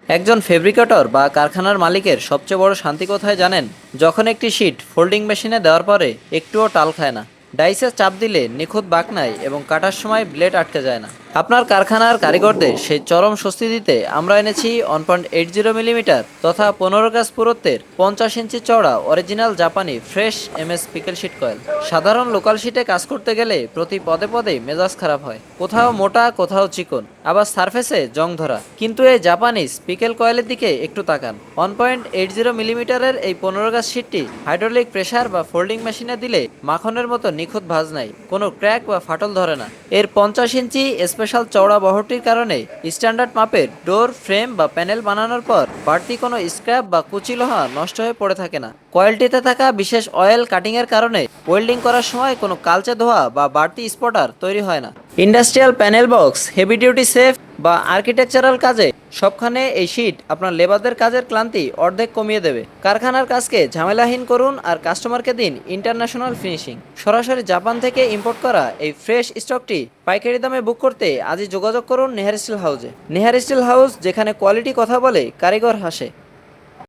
একজন ফেব্রিকেটর বা কারখানার মালিকের সবচেয়ে বড় শান্তি কোথায় জানেন? যখন একটি শীট ফোল্ডিং মেশিনে দেওয়ার পরে একটুও টাল খায় না, ডাইসে চাপ দিলে নিখুঁত বাঁক নেয় এবং কাটার সময় ব্লেড আটকে যায় না। আপনার কারখানার কারিগরদের সেই চরম স্বস্তি দিতে আমরা এনেছি 1.80 মিলিমিটার তথা 15 গাজ পুরুত্বের 50 ইঞ্চি চওড়া অরিজিনাল জাপানি fresh MS pickle sheet coil. সাধারণ লোকাল শিটে কাজ করতে গেলে প্রতি পদে পদে মেজাজ খারাপ হয়, কোথাও মোটা কোথাও চিকন, আবার সারফেসে জং ধরা। কিন্তু এই জাপানিজ পিকেল কয়েলের দিকে একটু তাকান। 1.80 মিলিমিটারের এই 15 গাজ শিটটি হাইড্রোলিক প্রেসার বা ফোল্ডিং মেশিনে দিলে মাখনের মতো নিখুঁত ভাঁজ নাই, কোনো ক্র্যাক বা ফাটল ধরে না। এর 50 ইঞ্চি স্পেশাল চওড়া বহরটির কারণে স্ট্যান্ডার্ড মাপের ডোর, ফ্রেম বা প্যানেল বানানোর পর বাড়তি কোনো স্ক্র্যাপ বা কুচি লোহা নষ্ট হয়ে পড়ে থাকে না। কয়েলটিতে থাকা বিশেষ অয়েল কাটিংয়ের কারণে ওয়েল্ডিং করার সময় কোনো কালচে ধোয়া বা বাড়তি স্পটার তৈরি হয় না। Industrial panel box, heavy duty safe বা আর্কিটেকচারাল কাজে সবখানে এই শীট আপনার লেবারদের কাজের ক্লান্তি অর্ধেক কমিয়ে দেবে। কারখানার কাজকে ঝামেলাহীন করুন আর কাস্টমারকে দিন ইন্টারন্যাশনাল ফিনিশিং। সরাসরি জাপান থেকে ইম্পোর্ট করা এই ফ্রেশ স্টকটি পাইকারি দামে বুক করতে আজই যোগাযোগ করুন নেহার স্টিল হাউসে। নেহার স্টিল হাউস, যেখানে কোয়ালিটি কথা বলে, কারিগর হাসে।